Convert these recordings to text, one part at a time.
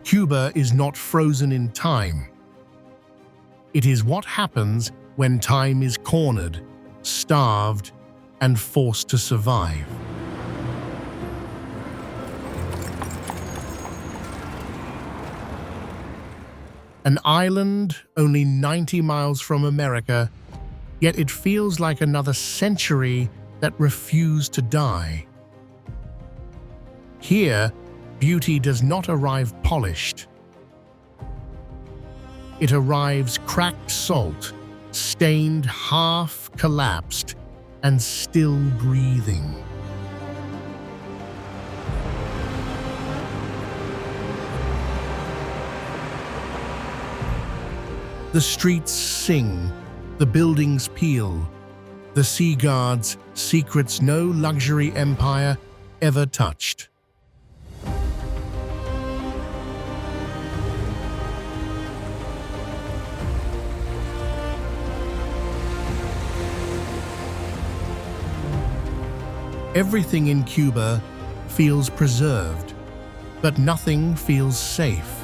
Cuba is not frozen in time. It is what happens when time is cornered, starved, and forced to survive. An island only 90 miles from America, yet it feels like another century that refused to die. Here, beauty does not arrive polished. It arrives cracked salt, stained, half collapsed, and still breathing. The streets sing, the buildings peel, the sea guards secrets no luxury empire ever touched. Everything in Cuba feels preserved, but nothing feels safe.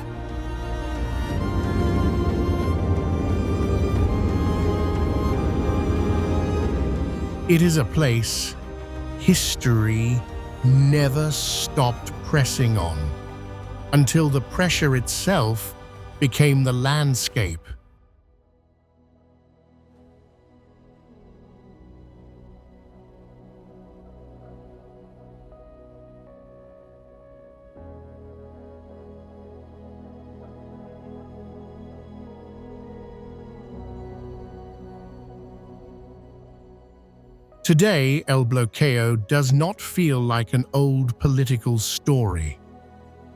It is a place history never stopped pressing on, until the pressure itself became the landscape. Today, El Bloqueo does not feel like an old political story.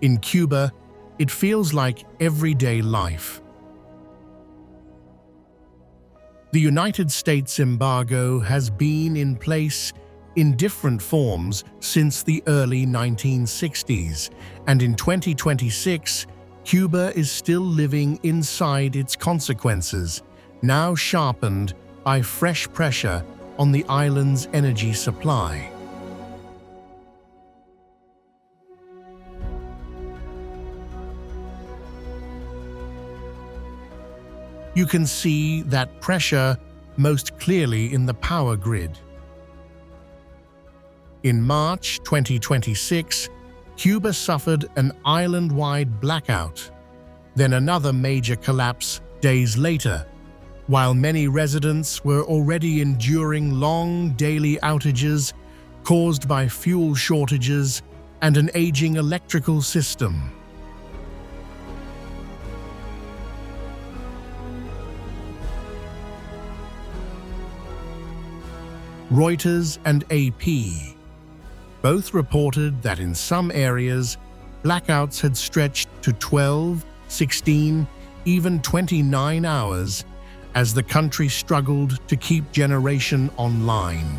In Cuba, it feels like everyday life. The United States embargo has been in place in different forms since the early 1960s, and in 2026, Cuba is still living inside its consequences, now sharpened by fresh pressure on the island's energy supply. You can see that pressure most clearly in the power grid. In March 2026, Cuba suffered an island-wide blackout, then another major collapse days later, while many residents were already enduring long daily outages caused by fuel shortages and an aging electrical system. Reuters and AP both reported that in some areas, blackouts had stretched to 12, 16, even 29 hours as the country struggled to keep generation online.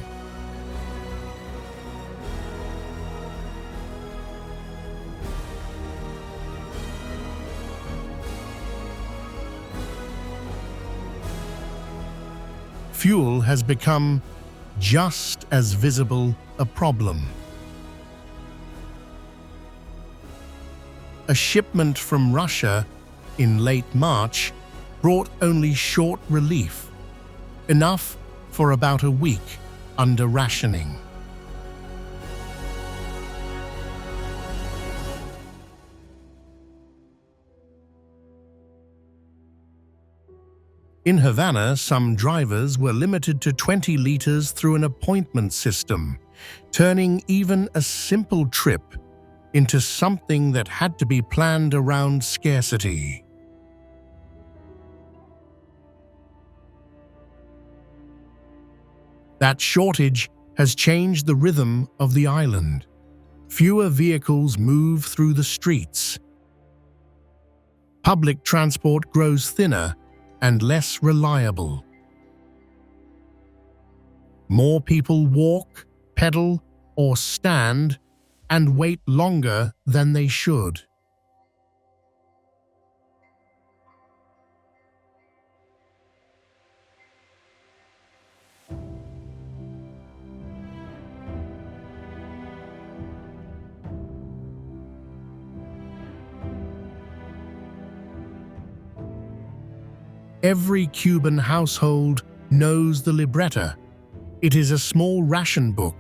Fuel has become just as visible a problem. A shipment from Russia in late March brought only short relief, enough for about a week under rationing. In Havana, some drivers were limited to 20 liters through an appointment system, turning even a simple trip into something that had to be planned around scarcity. That shortage has changed the rhythm of the island. Fewer vehicles move through the streets. Public transport grows thinner and less reliable. More people walk, pedal, or stand and wait longer than they should. Every Cuban household knows the libreta. It is a small ration book,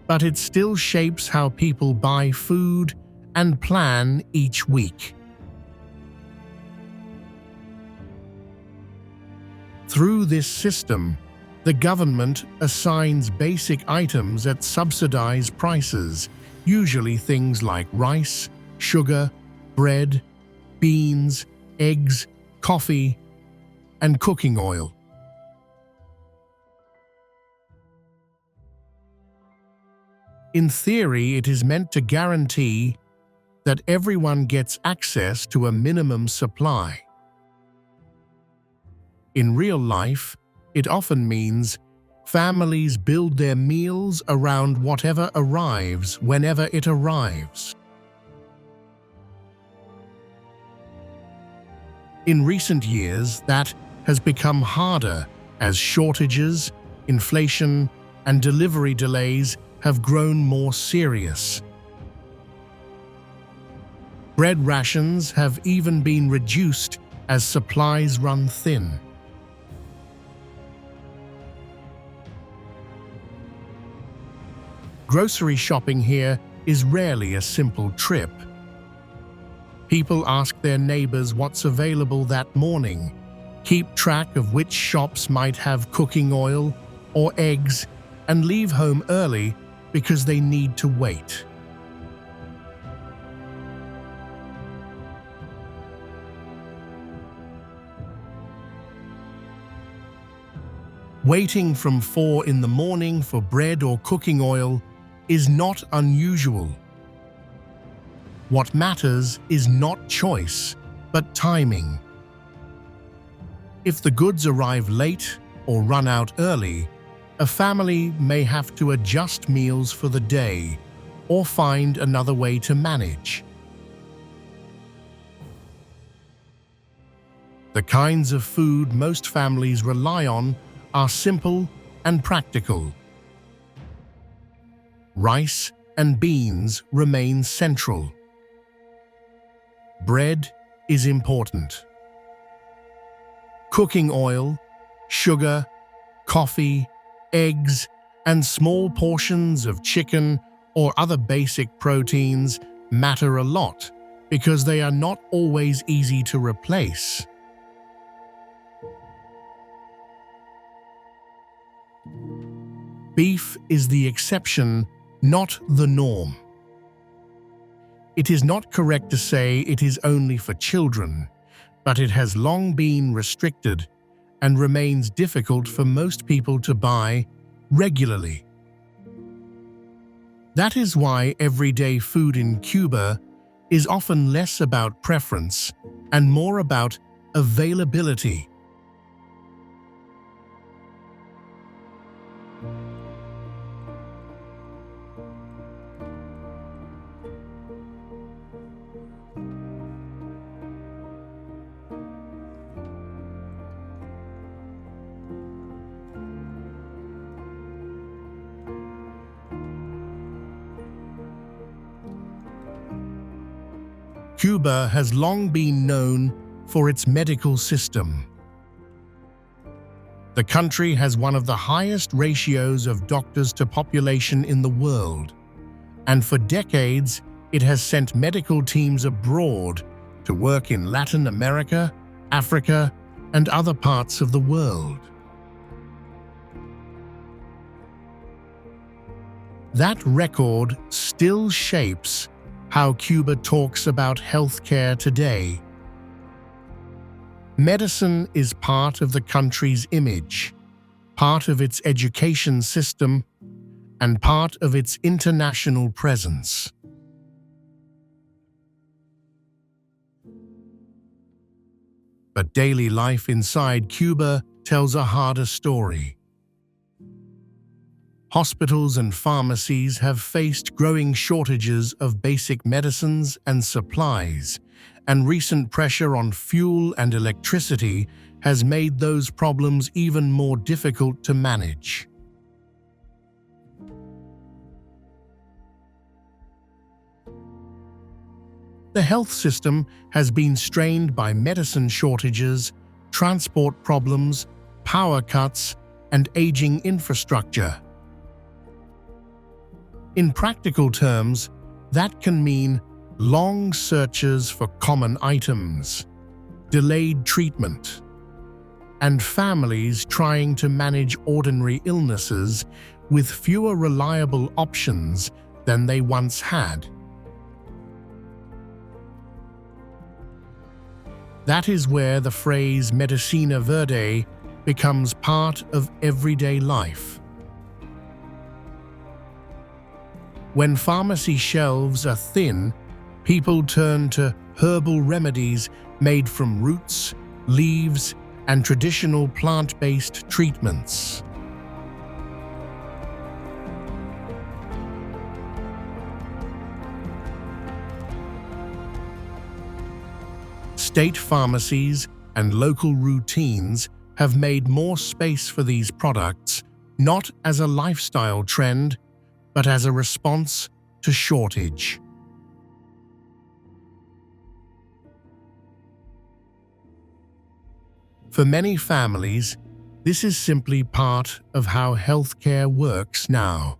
but it still shapes how people buy food and plan each week. Through this system, the government assigns basic items at subsidized prices, usually things like rice, sugar, bread, beans, eggs, coffee, and cooking oil. In theory, it is meant to guarantee that everyone gets access to a minimum supply. In real life, it often means families build their meals around whatever arrives whenever it arrives. In recent years, that has become harder as shortages, inflation, and delivery delays have grown more serious. Bread rations have even been reduced as supplies run thin. Grocery shopping here is rarely a simple trip. People ask their neighbors what's available that morning, keep track of which shops might have cooking oil or eggs, and leave home early because they need to wait. Waiting from 4 in the morning for bread or cooking oil is not unusual. What matters is not choice, but timing. If the goods arrive late or run out early, a family may have to adjust meals for the day or find another way to manage. The kinds of food most families rely on are simple and practical. Rice and beans remain central. Bread is important. Cooking oil, sugar, coffee, eggs, and small portions of chicken or other basic proteins matter a lot because they are not always easy to replace. Beef is the exception, not the norm. It is not correct to say it is only for children, but it has long been restricted and remains difficult for most people to buy regularly. That is why everyday food in Cuba is often less about preference and more about availability. Cuba has long been known for its medical system. The country has one of the highest ratios of doctors to population in the world, and for decades it has sent medical teams abroad to work in Latin America, Africa, and other parts of the world. That record still shapes how Cuba talks about healthcare today. Medicine is part of the country's image, part of its education system, and part of its international presence. But daily life inside Cuba tells a harder story. Hospitals and pharmacies have faced growing shortages of basic medicines and supplies, and recent pressure on fuel and electricity has made those problems even more difficult to manage. The health system has been strained by medicine shortages, transport problems, power cuts, and aging infrastructure. In practical terms, that can mean long searches for common items, delayed treatment, and families trying to manage ordinary illnesses with fewer reliable options than they once had. That is where the phrase medicina verde becomes part of everyday life. When pharmacy shelves are thin, people turn to herbal remedies made from roots, leaves, and traditional plant-based treatments. State pharmacies and local routines have made more space for these products, not as a lifestyle trend, but as a response to shortage. For many families, this is simply part of how healthcare works now.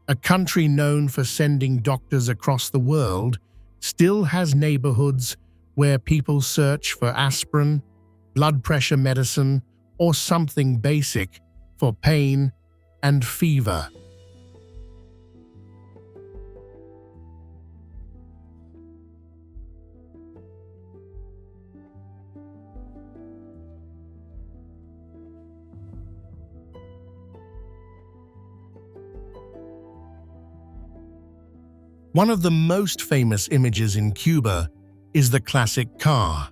A country known for sending doctors across the world still has neighborhoods where people search for aspirin, blood pressure medicine, or something basic for pain and fever. One of the most famous images in Cuba is the classic car.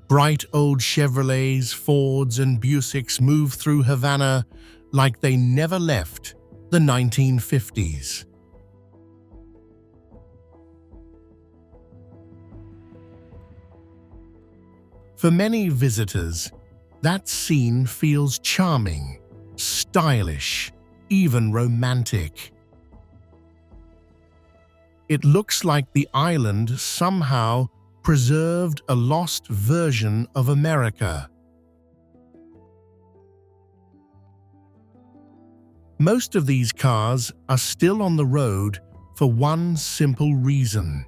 Bright old Chevrolets, Fords, and Buicks move through Havana like they never left the 1950s. For many visitors, that scene feels charming, stylish, even romantic. It looks like the island somehow preserved a lost version of America. Most of these cars are still on the road for one simple reason.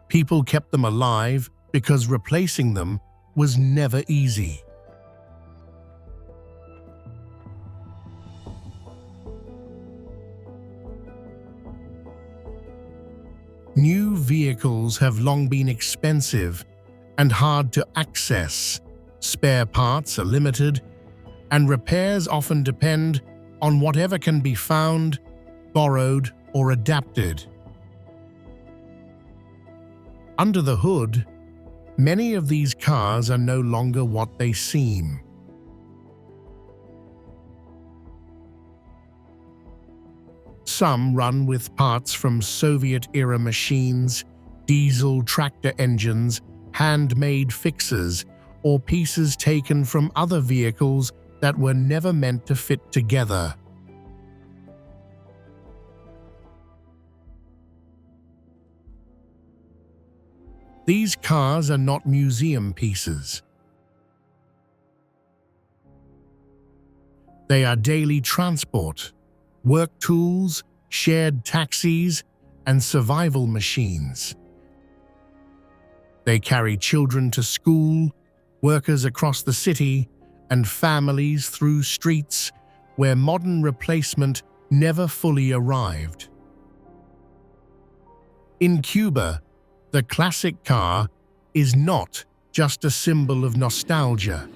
People kept them alive because replacing them was never easy. New vehicles have long been expensive and hard to access, spare parts are limited, and repairs often depend on whatever can be found, borrowed, or adapted. Under the hood, many of these cars are no longer what they seem. Some run with parts from Soviet-era machines, diesel tractor engines, handmade fixes, or pieces taken from other vehicles that were never meant to fit together. These cars are not museum pieces. They are daily transport, work tools, shared taxis, and survival machines. They carry children to school, workers across the city, and families through streets where modern replacement never fully arrived. In Cuba, the classic car is not just a symbol of nostalgia.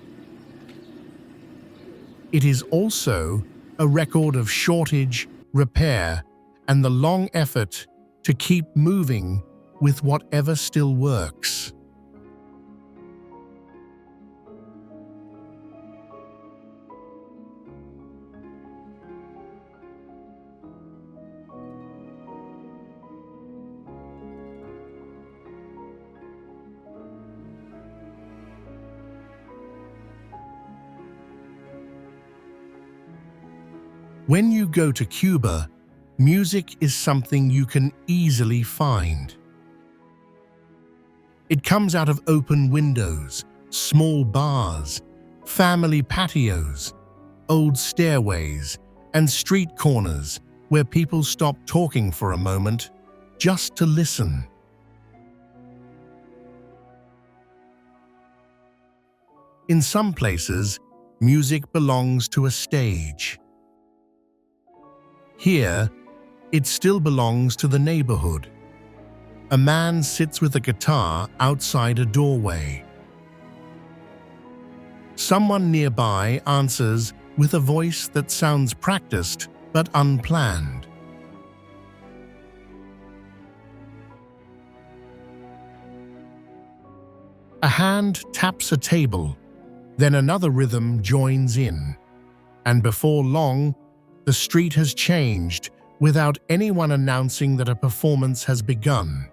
It is also a record of shortage, repair, and the long effort to keep moving with whatever still works. When you go to Cuba, music is something you can easily find. It comes out of open windows, small bars, family patios, old stairways, and street corners where people stop talking for a moment just to listen. In some places, music belongs to a stage. Here, it still belongs to the neighborhood. A man sits with a guitar outside a doorway. Someone nearby answers with a voice that sounds practiced but unplanned. A hand taps a table, then another rhythm joins in, and before long, the street has changed without anyone announcing that a performance has begun.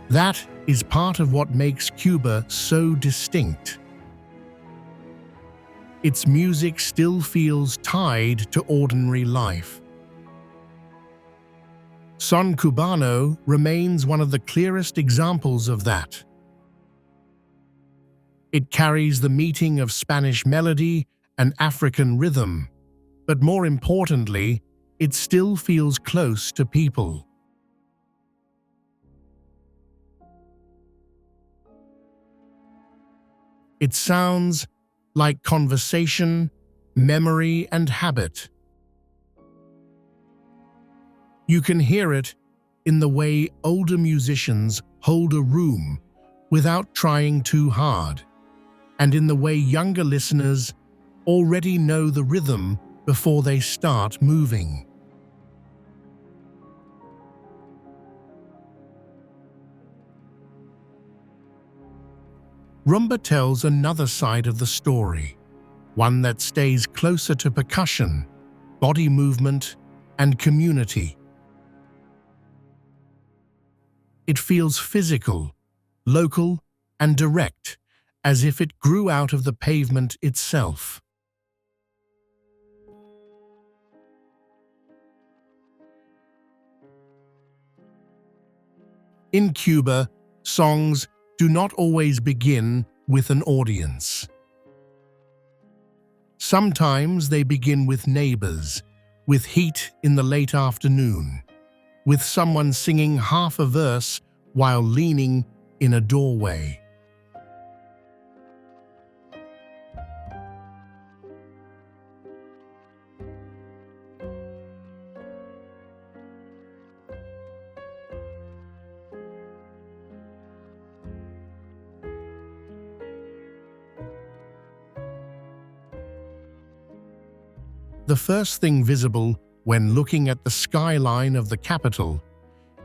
That is part of what makes Cuba so distinct. Its music still feels tied to ordinary life. Son Cubano remains one of the clearest examples of that. It carries the meeting of Spanish melody and African rhythm, but more importantly, it still feels close to people. It sounds like conversation, memory, and habit. You can hear it in the way older musicians hold a room without trying too hard, and in the way younger listeners already know the rhythm before they start moving. Rumba tells another side of the story, one that stays closer to percussion, body movement, and community. It feels physical, local, and direct, as if it grew out of the pavement itself. In Cuba, songs do not always begin with an audience. Sometimes they begin with neighbors, with heat in the late afternoon, with someone singing half a verse while leaning in a doorway. The first thing visible when looking at the skyline of the capital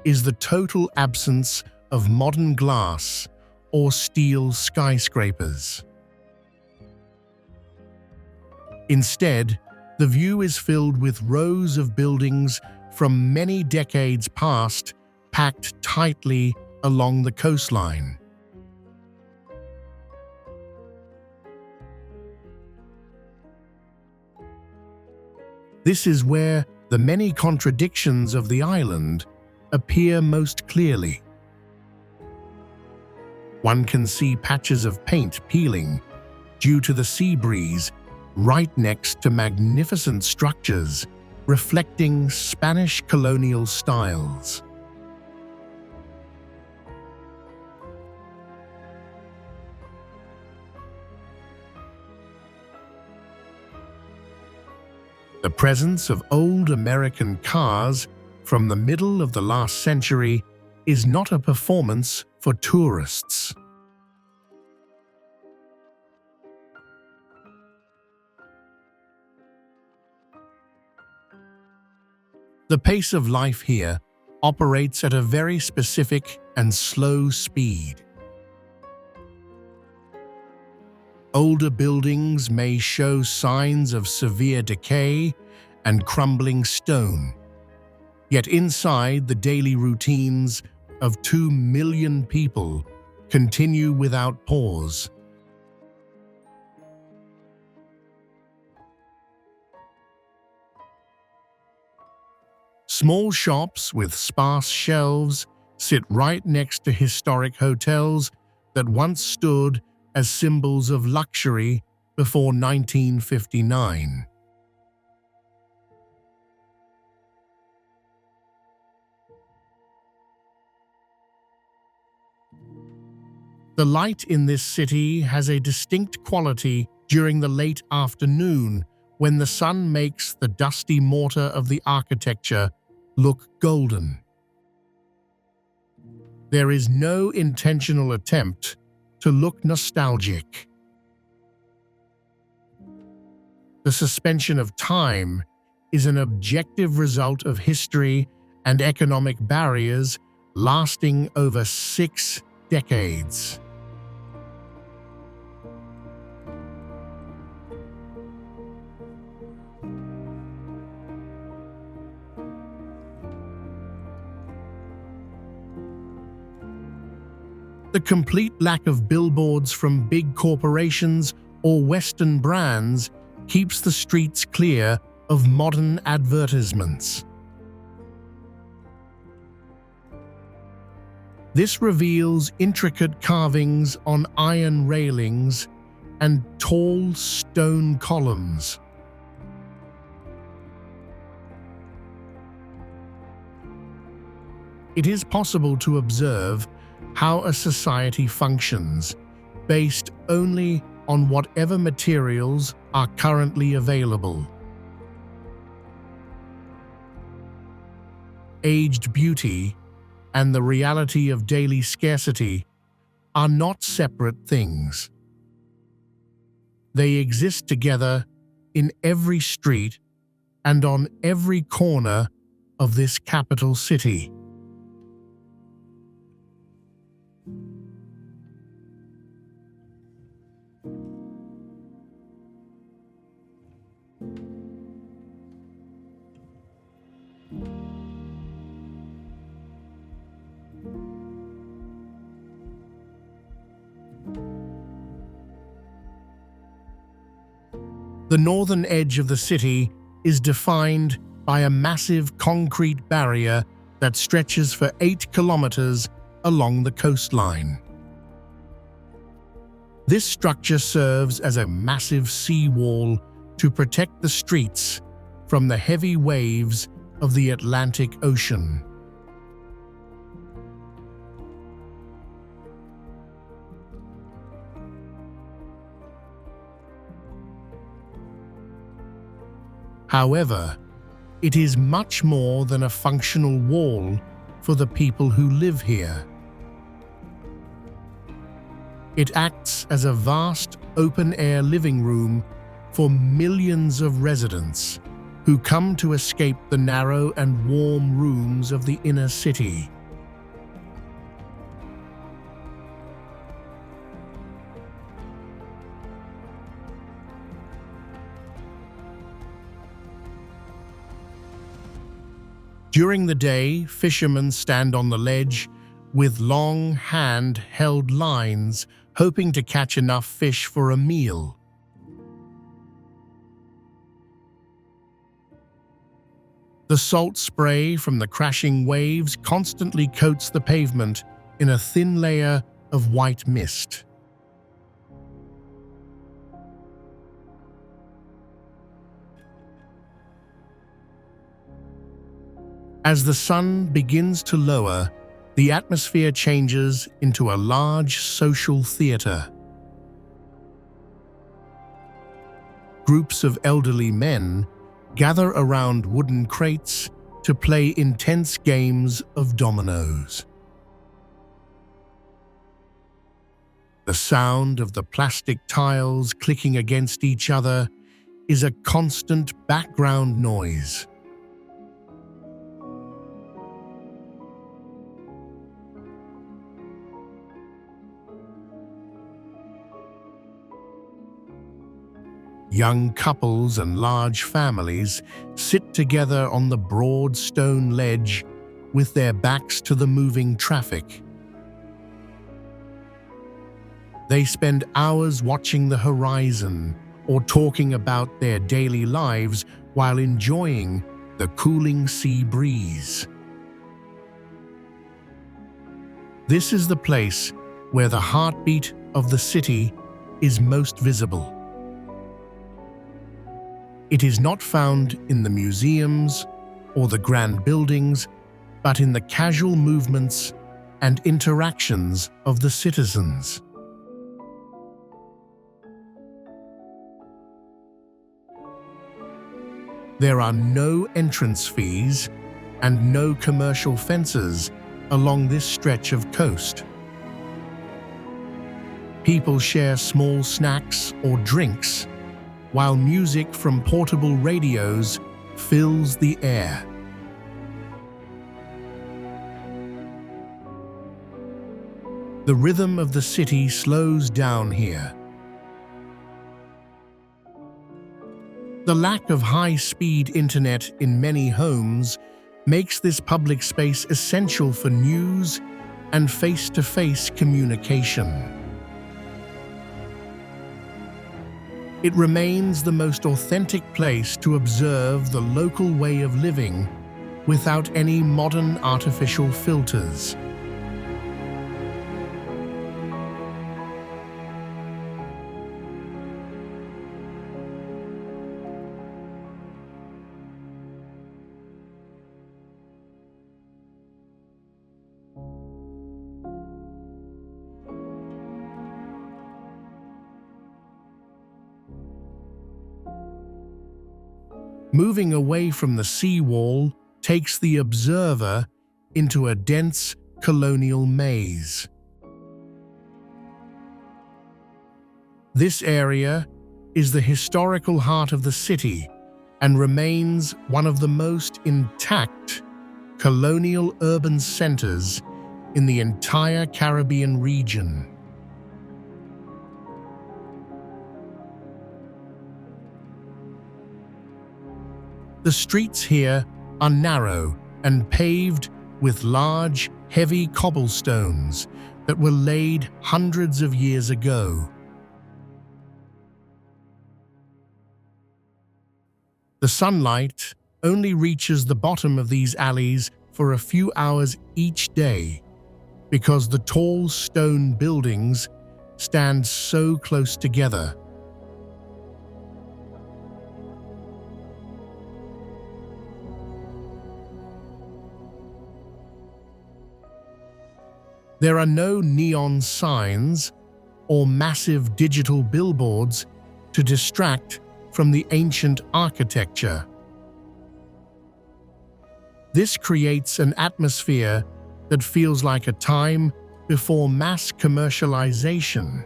is the total absence of modern glass or steel skyscrapers. Instead, the view is filled with rows of buildings from many decades past, packed tightly along the coastline. This is where the many contradictions of the island appear most clearly. One can see patches of paint peeling due to the sea breeze right next to magnificent structures reflecting Spanish colonial styles. The presence of old American cars from the middle of the last century is not a performance for tourists. The pace of life here operates at a very specific and slow speed. Older buildings may show signs of severe decay and crumbling stone, yet inside the daily routines of 2 million people continue without pause. Small shops with sparse shelves sit right next to historic hotels that once stood as symbols of luxury before 1959. The light in this city has a distinct quality during the late afternoon when the sun makes the dusty mortar of the architecture look golden. There is no intentional attempt to look nostalgic. The suspension of time is an objective result of history and economic barriers lasting over 6 decades. The complete lack of billboards from big corporations or Western brands keeps the streets clear of modern advertisements. This reveals intricate carvings on iron railings and tall stone columns. It is possible to observe how a society functions based only on whatever materials are currently available. Aged beauty and the reality of daily scarcity are not separate things. They exist together in every street and on every corner of this capital city. The northern edge of the city is defined by a massive concrete barrier that stretches for 8 kilometers along the coastline. This structure serves as a massive seawall to protect the streets from the heavy waves of the Atlantic Ocean. However, it is much more than a functional wall for the people who live here. It acts as a vast open-air living room for millions of residents who come to escape the narrow and warm rooms of the inner city. During the day, fishermen stand on the ledge with long hand-held lines, hoping to catch enough fish for a meal. The salt spray from the crashing waves constantly coats the pavement in a thin layer of white mist. As the sun begins to lower, the atmosphere changes into a large social theater. Groups of elderly men gather around wooden crates to play intense games of dominoes. The sound of the plastic tiles clicking against each other is a constant background noise. Young couples and large families sit together on the broad stone ledge with their backs to the moving traffic. They spend hours watching the horizon or talking about their daily lives while enjoying the cooling sea breeze. This is the place where the heartbeat of the city is most visible. It is not found in the museums or the grand buildings, but in the casual movements and interactions of the citizens. There are no entrance fees and no commercial fences along this stretch of coast. People share small snacks or drinks, while music from portable radios fills the air. The rhythm of the city slows down here. The lack of high-speed internet in many homes makes this public space essential for news and face-to-face communication. It remains the most authentic place to observe the local way of living without any modern artificial filters. Moving away from the seawall takes the observer into a dense colonial maze. This area is the historical heart of the city and remains one of the most intact colonial urban centers in the entire Caribbean region. The streets here are narrow and paved with large, heavy cobblestones that were laid hundreds of years ago. The sunlight only reaches the bottom of these alleys for a few hours each day because the tall stone buildings stand so close together. There are no neon signs or massive digital billboards to distract from the ancient architecture. This creates an atmosphere that feels like a time before mass commercialization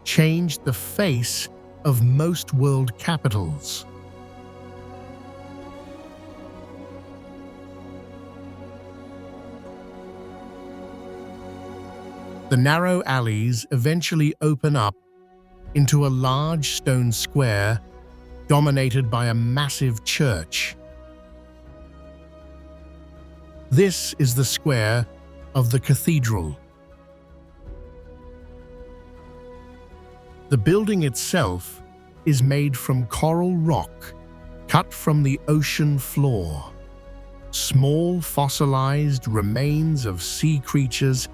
changed the face of most world capitals. The narrow alleys eventually open up into a large stone square dominated by a massive church. This is the square of the cathedral. The building itself is made from coral rock cut from the ocean floor. Small fossilized remains of sea creatures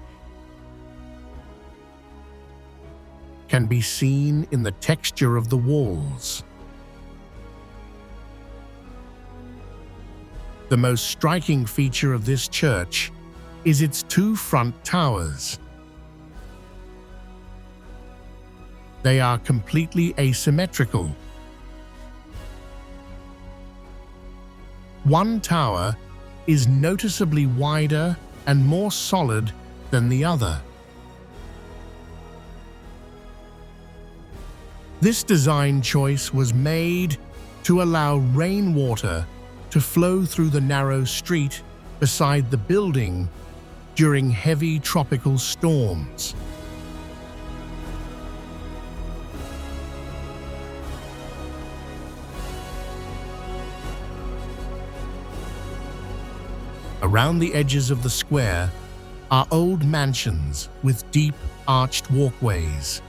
can be seen in the texture of the walls. The most striking feature of this church is its two front towers. They are completely asymmetrical. One tower is noticeably wider and more solid than the other. This design choice was made to allow rainwater to flow through the narrow street beside the building during heavy tropical storms. Around the edges of the square are old mansions with deep arched walkways.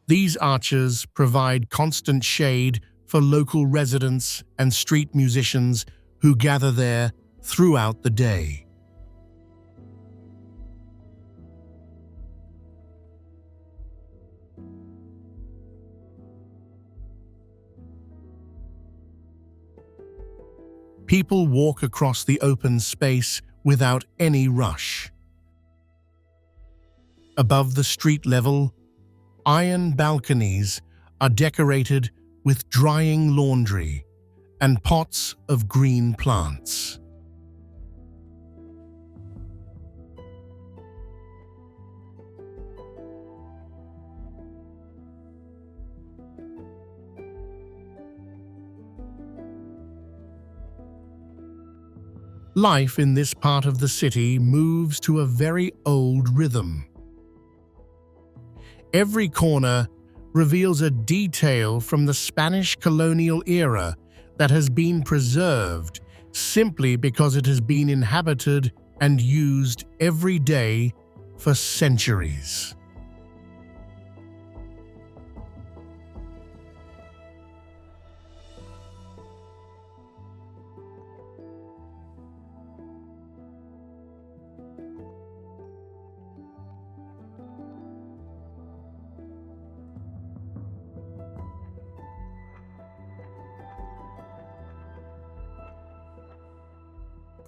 These arches provide constant shade for local residents and street musicians who gather there throughout the day. People walk across the open space without any rush. Above the street level, iron balconies are decorated with drying laundry and pots of green plants. Life in this part of the city moves to a very old rhythm. Every corner reveals a detail from the Spanish colonial era that has been preserved simply because it has been inhabited and used every day for centuries.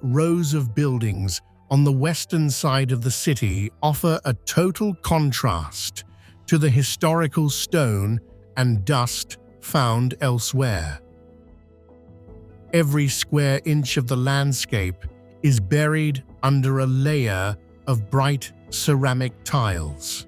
Rows of buildings on the western side of the city offer a total contrast to the historical stone and dust found elsewhere. Every square inch of the landscape is buried under a layer of bright ceramic tiles.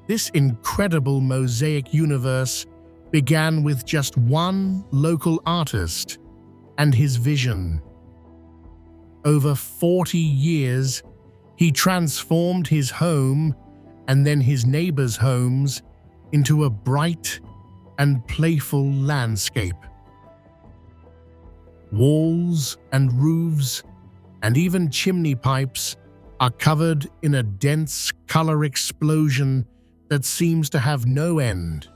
This incredible mosaic universe began with just one local artist and his vision. Over 40 years, he transformed his home and then his neighbors' homes into a bright and playful landscape. Walls and roofs and even chimney pipes are covered in a dense color explosion that seems to have no end.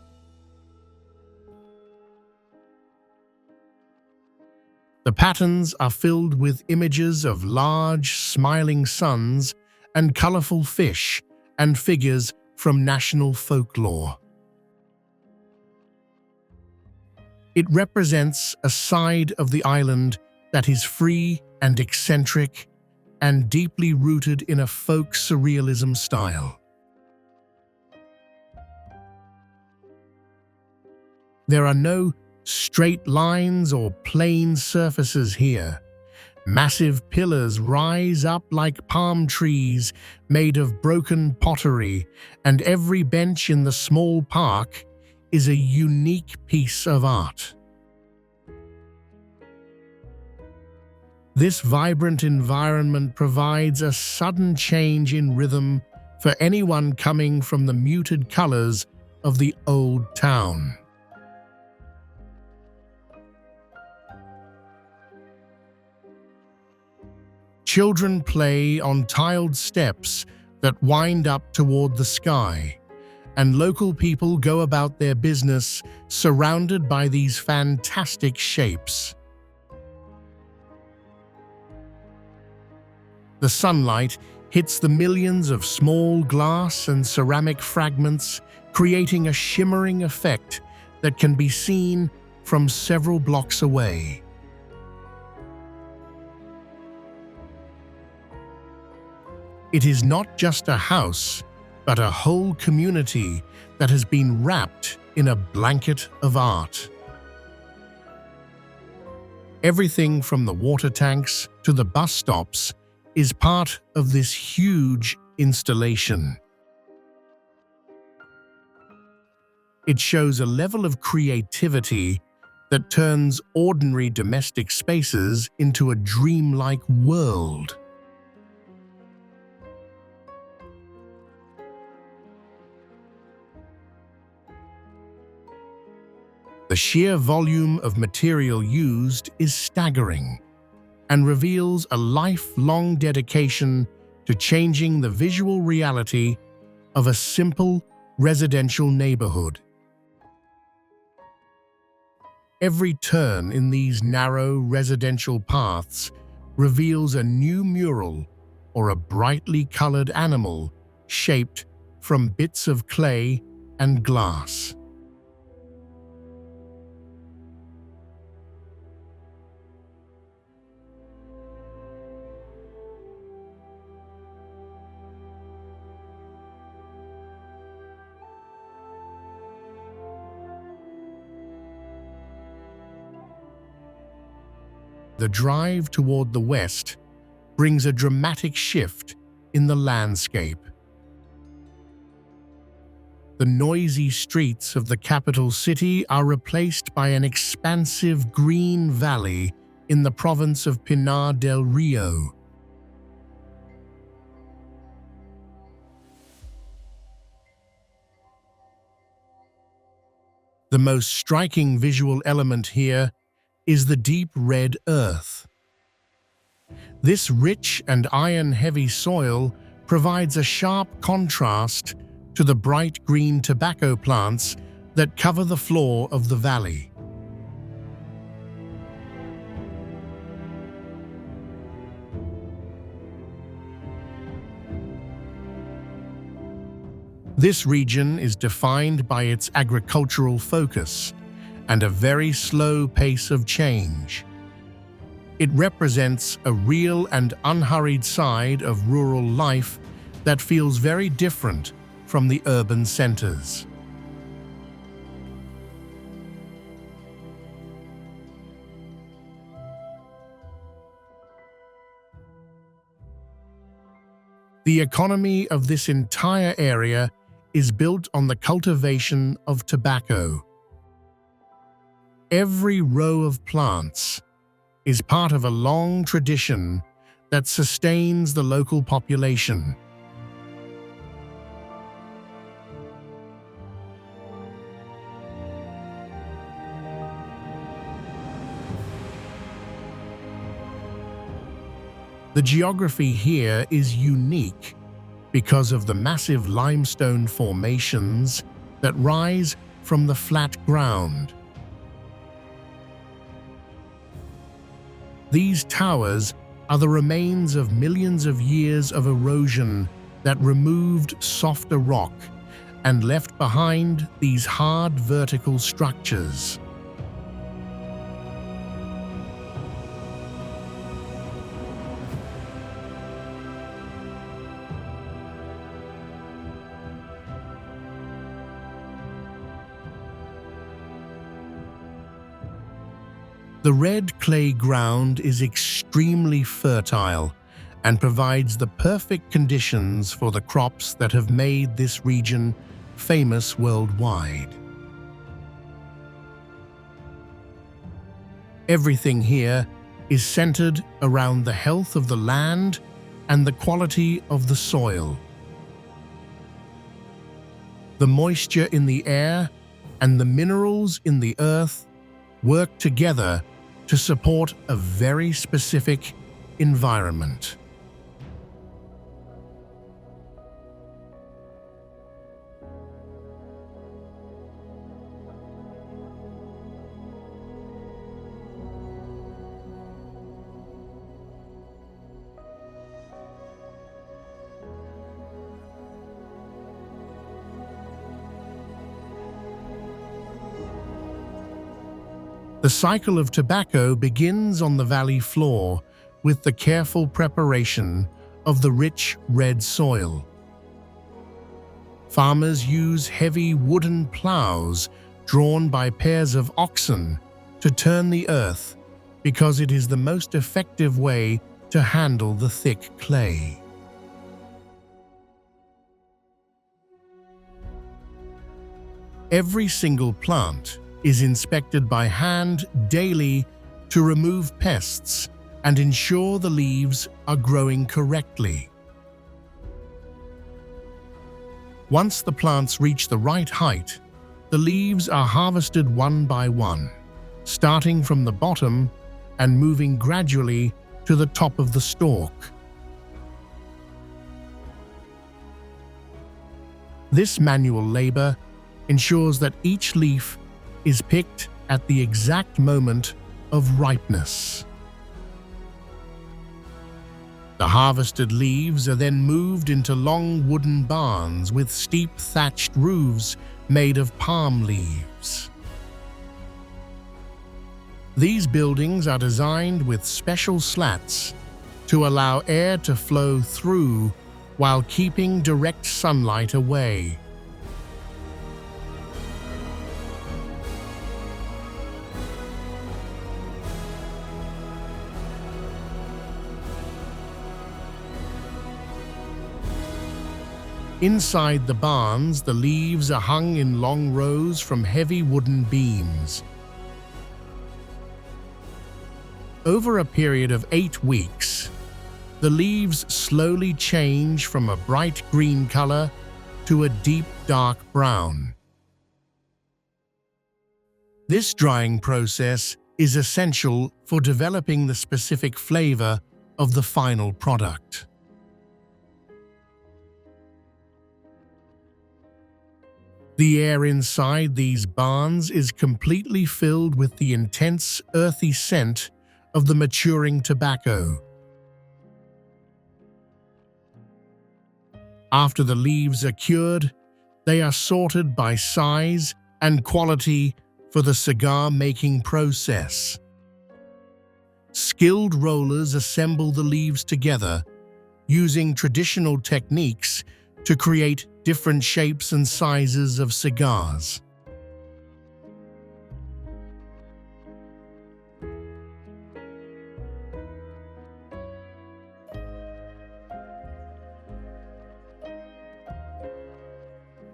The patterns are filled with images of large, smiling suns and colorful fish and figures from national folklore. It represents a side of the island that is free and eccentric and deeply rooted in a folk surrealism style. There are no straight lines or plain surfaces here. Massive pillars rise up like palm trees made of broken pottery, and every bench in the small park is a unique piece of art. This vibrant environment provides a sudden change in rhythm for anyone coming from the muted colors of the old town. Children play on tiled steps that wind up toward the sky, and local people go about their business surrounded by these fantastic shapes. The sunlight hits the millions of small glass and ceramic fragments, creating a shimmering effect that can be seen from several blocks away. It is not just a house, but a whole community that has been wrapped in a blanket of art. Everything from the water tanks to the bus stops is part of this huge installation. It shows a level of creativity that turns ordinary domestic spaces into a dreamlike world. The sheer volume of material used is staggering and reveals a lifelong dedication to changing the visual reality of a simple residential neighborhood. Every turn in these narrow residential paths reveals a new mural or a brightly colored animal shaped from bits of clay and glass. The drive toward the west brings a dramatic shift in the landscape. The noisy streets of the capital city are replaced by an expansive green valley in the province of Pinar del Rio. The most striking visual element here is the deep red earth. This rich and iron-heavy soil provides a sharp contrast to the bright green tobacco plants that cover the floor of the valley. This region is defined by its agricultural focus and a very slow pace of change. It represents a real and unhurried side of rural life that feels very different from the urban centers. The economy of this entire area is built on the cultivation of tobacco. Every row of plants is part of a long tradition that sustains the local population. The geography here is unique because of the massive limestone formations that rise from the flat ground. These towers are the remains of millions of years of erosion that removed softer rock and left behind these hard vertical structures. The red clay ground is extremely fertile and provides the perfect conditions for the crops that have made this region famous worldwide. Everything here is centered around the health of the land and the quality of the soil. The moisture in the air and the minerals in the earth work together to support a very specific environment. The cycle of tobacco begins on the valley floor with the careful preparation of the rich red soil. Farmers use heavy wooden plows drawn by pairs of oxen to turn the earth because it is the most effective way to handle the thick clay. Every single plant is inspected by hand daily to remove pests and ensure the leaves are growing correctly. Once the plants reach the right height, the leaves are harvested one by one, starting from the bottom and moving gradually to the top of the stalk. This manual labor ensures that each leaf is picked at the exact moment of ripeness. The harvested leaves are then moved into long wooden barns with steep thatched roofs made of palm leaves. These buildings are designed with special slats to allow air to flow through while keeping direct sunlight away. Inside the barns, the leaves are hung in long rows from heavy wooden beams. Over a period of 8 weeks, the leaves slowly change from a bright green color to a deep dark brown. This drying process is essential for developing the specific flavor of the final product. The air inside these barns is completely filled with the intense, earthy scent of the maturing tobacco. After the leaves are cured, they are sorted by size and quality for the cigar-making process. Skilled rollers assemble the leaves together, using traditional techniques to create different shapes and sizes of cigars.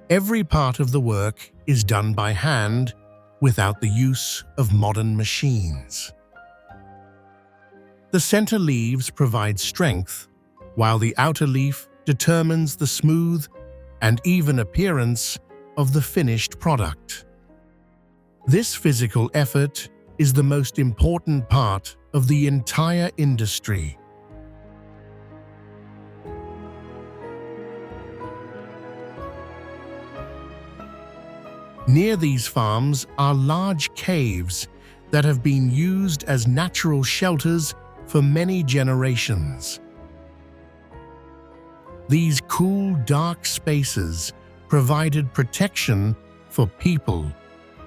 Every part of the work is done by hand without the use of modern machines. The center leaves provide strength, while the outer leaf determines the smooth and even appearance of the finished product. This physical effort is the most important part of the entire industry. Near these farms are large caves that have been used as natural shelters for many generations. These cool, dark spaces provided protection for people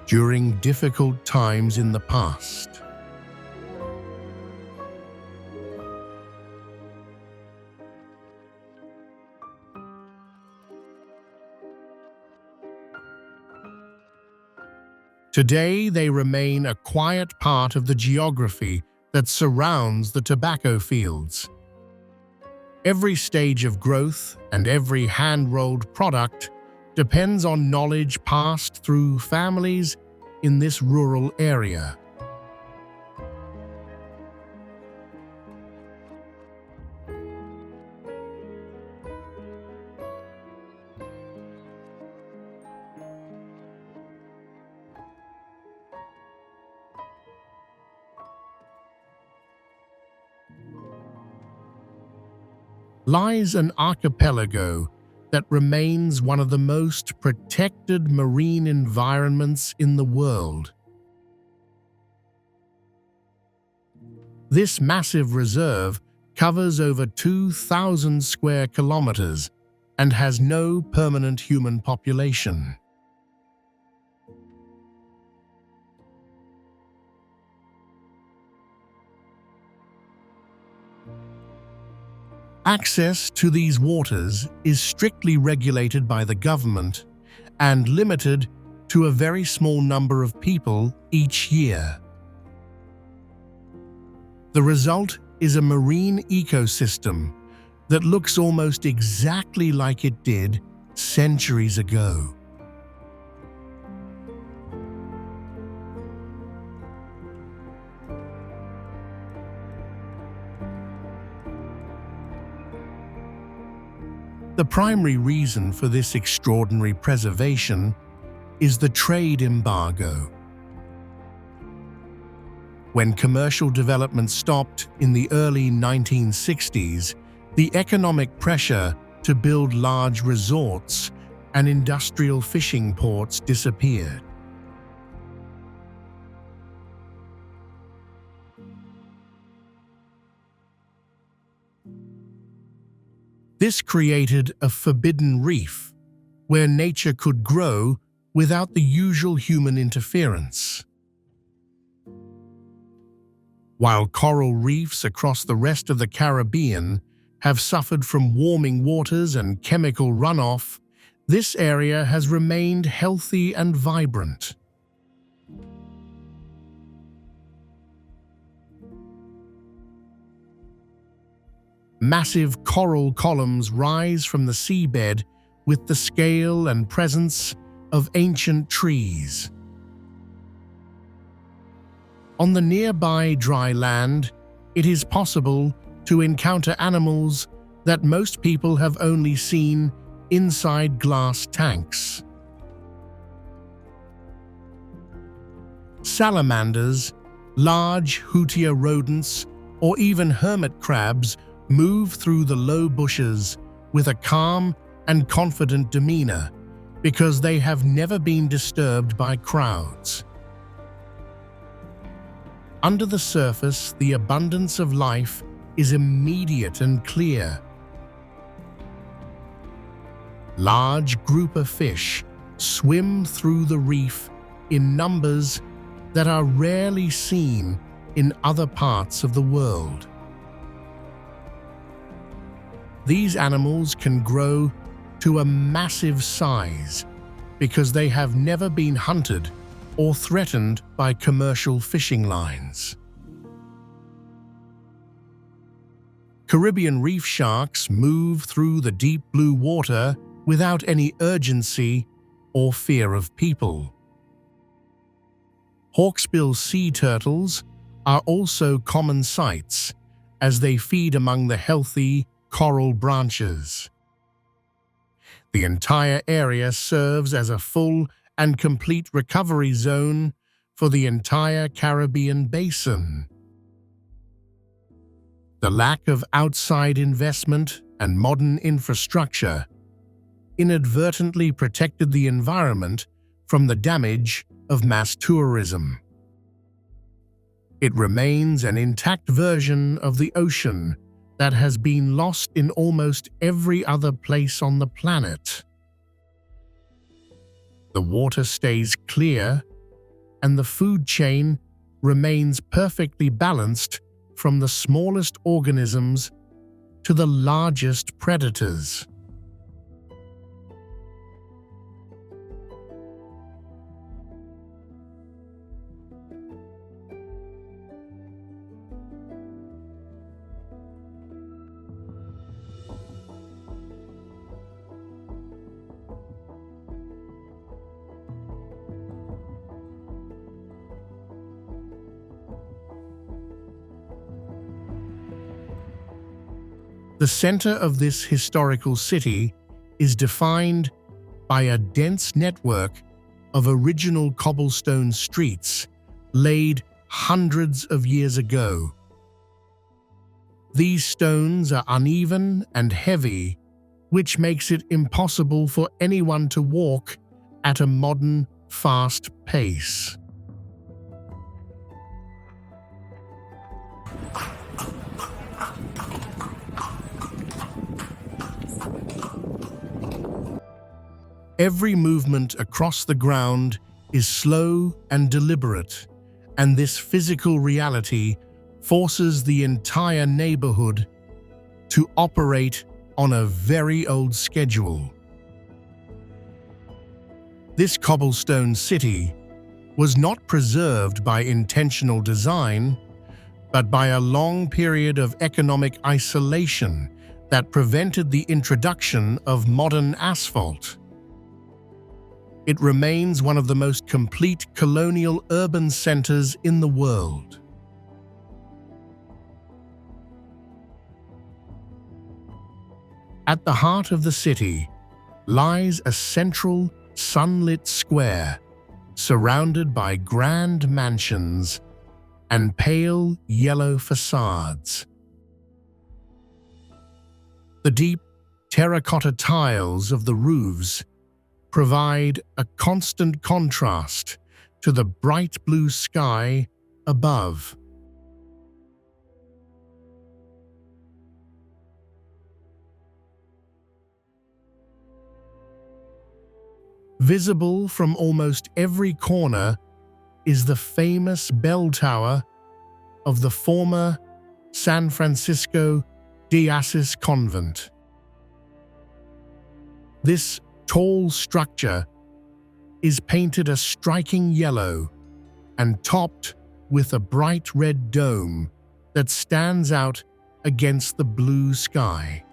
during difficult times in the past. Today, they remain a quiet part of the geography that surrounds the tobacco fields. Every stage of growth and every hand-rolled product depends on knowledge passed through families in this rural area. Lies an archipelago that remains one of the most protected marine environments in the world. This massive reserve covers over 2,000 square kilometers and has no permanent human population. Access to these waters is strictly regulated by the government and limited to a very small number of people each year. The result is a marine ecosystem that looks almost exactly like it did centuries ago. The primary reason for this extraordinary preservation is the trade embargo. When commercial development stopped in the early 1960s, the economic pressure to build large resorts and industrial fishing ports disappeared. This created a forbidden reef, where nature could grow without the usual human interference. While coral reefs across the rest of the Caribbean have suffered from warming waters and chemical runoff, this area has remained healthy and vibrant. Massive coral columns rise from the seabed with the scale and presence of ancient trees. On the nearby dry land, it is possible to encounter animals that most people have only seen inside glass tanks. Salamanders, large Hootia rodents, or even hermit crabs move through the low bushes with a calm and confident demeanor because they have never been disturbed by crowds. Under the surface, the abundance of life is immediate and clear. Large grouper fish swim through the reef in numbers that are rarely seen in other parts of the world. These animals can grow to a massive size because they have never been hunted or threatened by commercial fishing lines. Caribbean reef sharks move through the deep blue water without any urgency or fear of people. Hawksbill sea turtles are also common sights as they feed among the healthy coral branches. The entire area serves as a full and complete recovery zone for the entire Caribbean basin. The lack of outside investment and modern infrastructure inadvertently protected the environment from the damage of mass tourism. It remains an intact version of the ocean that has been lost in almost every other place on the planet. The water stays clear, and the food chain remains perfectly balanced from the smallest organisms to the largest predators. The center of this historical city is defined by a dense network of original cobblestone streets laid hundreds of years ago. These stones are uneven and heavy, which makes it impossible for anyone to walk at a modern, fast pace. Every movement across the ground is slow and deliberate, and this physical reality forces the entire neighborhood to operate on a very old schedule. This cobblestone city was not preserved by intentional design, but by a long period of economic isolation that prevented the introduction of modern asphalt. It remains one of the most complete colonial urban centers in the world. At the heart of the city lies a central, sunlit square surrounded by grand mansions and pale yellow facades. The deep terracotta tiles of the roofs provide a constant contrast to the bright blue sky above. Visible from almost every corner is the famous bell tower of the former San Francisco de Assis convent. This tall structure is painted a striking yellow and topped with a bright red dome that stands out against the blue sky.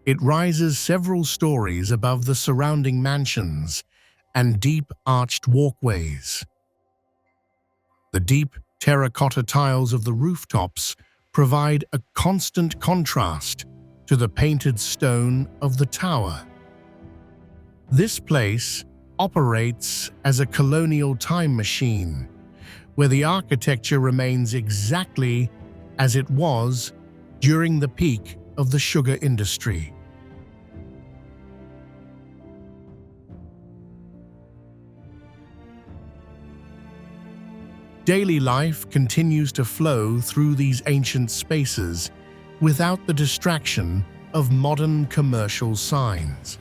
It rises several stories above the surrounding mansions and deep arched walkways. The deep terracotta tiles of the rooftops provide a constant contrast to the painted stone of the tower. This place operates as a colonial time machine, where the architecture remains exactly as it was during the peak of the sugar industry. Daily life continues to flow through these ancient spaces without the distraction of modern commercial signs.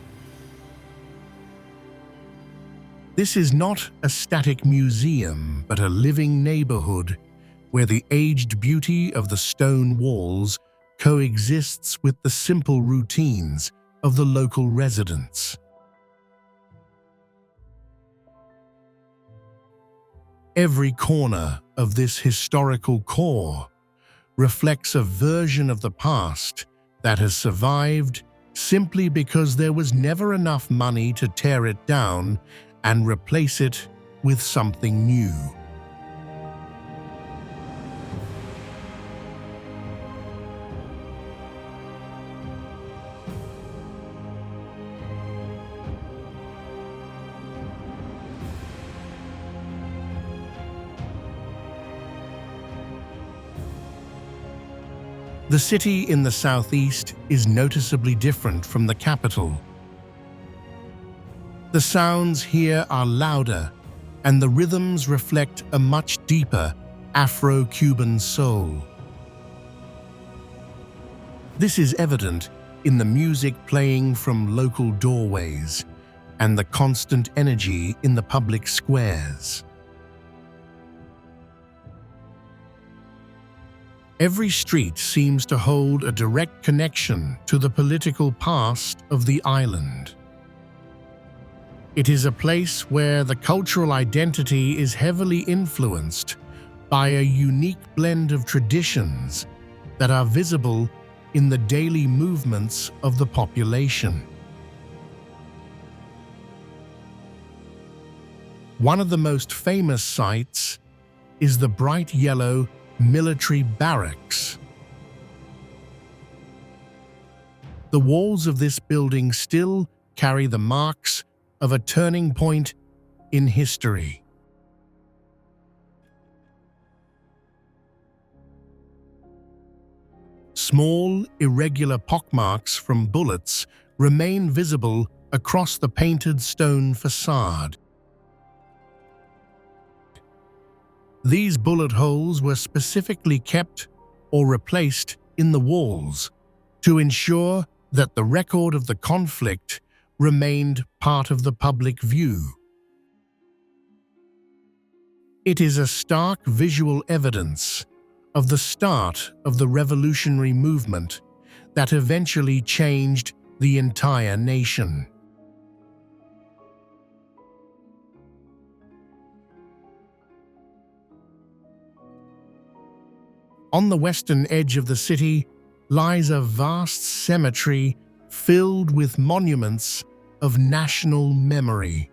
This is not a static museum, but a living neighborhood where the aged beauty of the stone walls coexists with the simple routines of the local residents. Every corner of this historical core reflects a version of the past that has survived simply because there was never enough money to tear it down and replace it with something new. The city in the southeast is noticeably different from the capital. The sounds here are louder, and the rhythms reflect a much deeper Afro-Cuban soul. This is evident in the music playing from local doorways and the constant energy in the public squares. Every street seems to hold a direct connection to the political past of the island. It is a place where the cultural identity is heavily influenced by a unique blend of traditions that are visible in the daily movements of the population. One of the most famous sights is the bright yellow military barracks. The walls of this building still carry the marks of a turning point in history. Small, irregular pockmarks from bullets remain visible across the painted stone facade. These bullet holes were specifically kept or replaced in the walls to ensure that the record of the conflict remained part of the public view. It is a stark visual evidence of the start of the revolutionary movement that eventually changed the entire nation. On the western edge of the city lies a vast cemetery filled with monuments of national memory.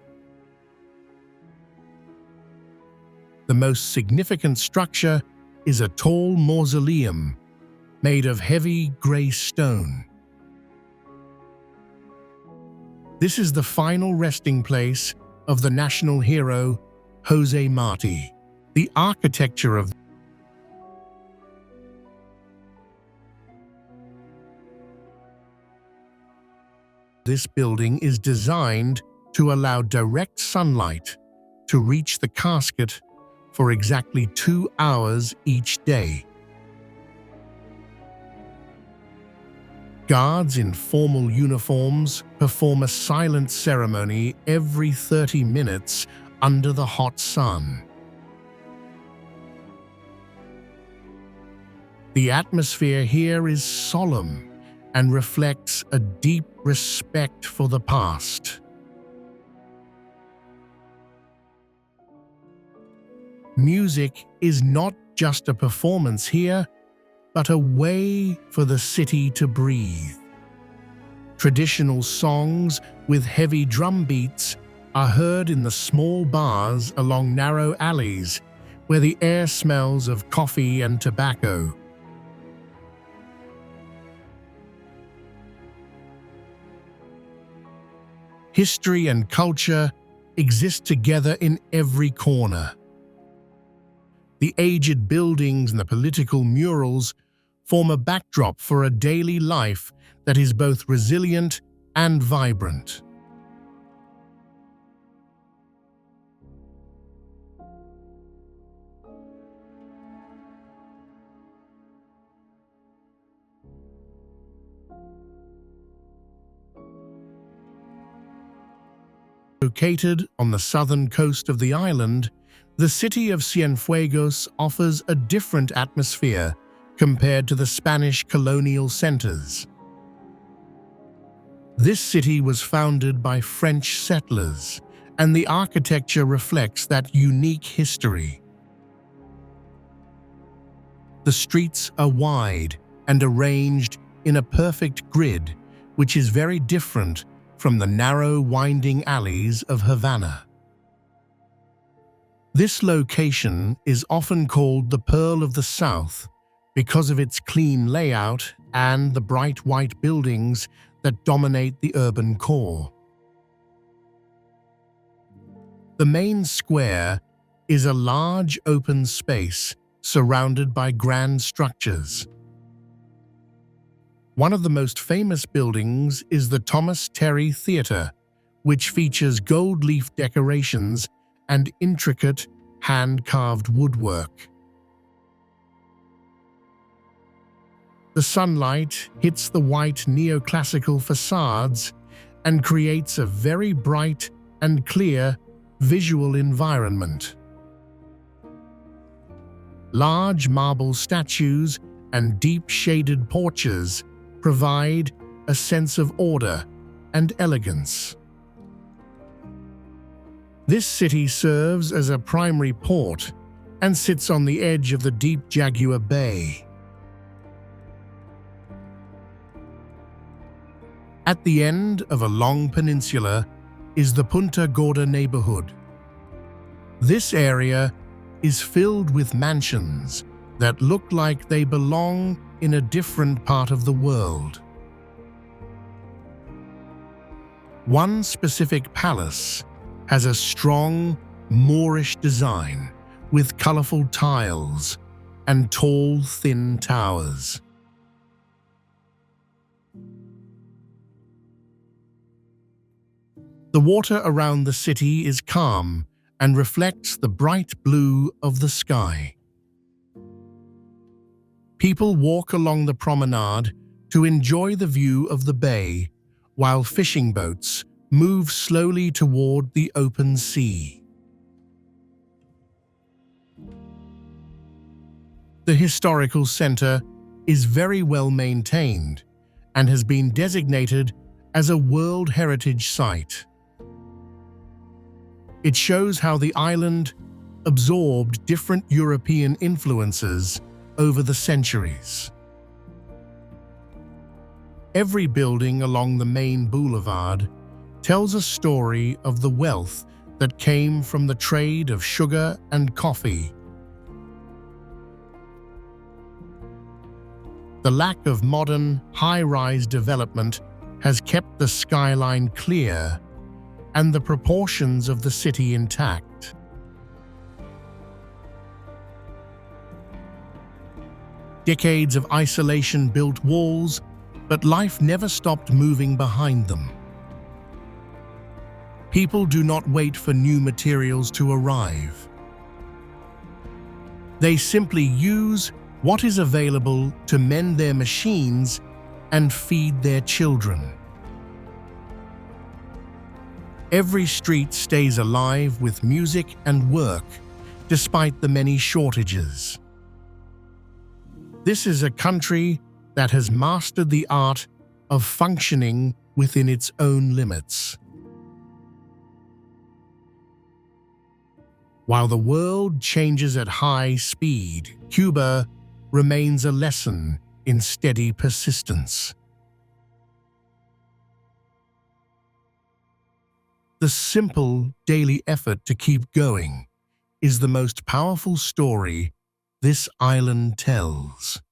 The most significant structure is a tall mausoleum made of heavy gray stone. This is the final resting place of the national hero Jose Marti. The architecture of This building is designed to allow direct sunlight to reach the casket for exactly 2 hours each day. Guards in formal uniforms perform a silent ceremony every 30 minutes under the hot sun. The atmosphere here is solemn and reflects a deep respect for the past. Music is not just a performance here, but a way for the city to breathe. Traditional songs with heavy drum beats are heard in the small bars along narrow alleys where the air smells of coffee and tobacco. History and culture exist together in every corner. The aged buildings and the political murals form a backdrop for a daily life that is both resilient and vibrant. Located on the southern coast of the island, the city of Cienfuegos offers a different atmosphere compared to the Spanish colonial centers. This city was founded by French settlers, and the architecture reflects that unique history. The streets are wide and arranged in a perfect grid, which is very different from the narrow, winding alleys of Havana. This location is often called the Pearl of the South because of its clean layout and the bright white buildings that dominate the urban core. The main square is a large open space surrounded by grand structures. One of the most famous buildings is the Thomas Terry Theatre, which features gold leaf decorations and intricate hand-carved woodwork. The sunlight hits the white neoclassical facades and creates a very bright and clear visual environment. Large marble statues and deep shaded porches provide a sense of order and elegance. This city serves as a primary port and sits on the edge of the deep Jaguar Bay. At the end of a long peninsula is the Punta Gorda neighborhood. This area is filled with mansions that look like they belong in a different part of the world. One specific palace has a strong Moorish design with colorful tiles and tall, thin towers. The water around the city is calm and reflects the bright blue of the sky. People walk along the promenade to enjoy the view of the bay, while fishing boats move slowly toward the open sea. The historical center is very well maintained and has been designated as a World Heritage Site. It shows how the island absorbed different European influences over the centuries. Every building along the main boulevard tells a story of the wealth that came from the trade of sugar and coffee. The lack of modern, high-rise development has kept the skyline clear and the proportions of the city intact. Decades of isolation built walls, but life never stopped moving behind them. People do not wait for new materials to arrive. They simply use what is available to mend their machines and feed their children. Every street stays alive with music and work, despite the many shortages. This is a country that has mastered the art of functioning within its own limits. While the world changes at high speed, Cuba remains a lesson in steady persistence. The simple daily effort to keep going is the most powerful story this island tells.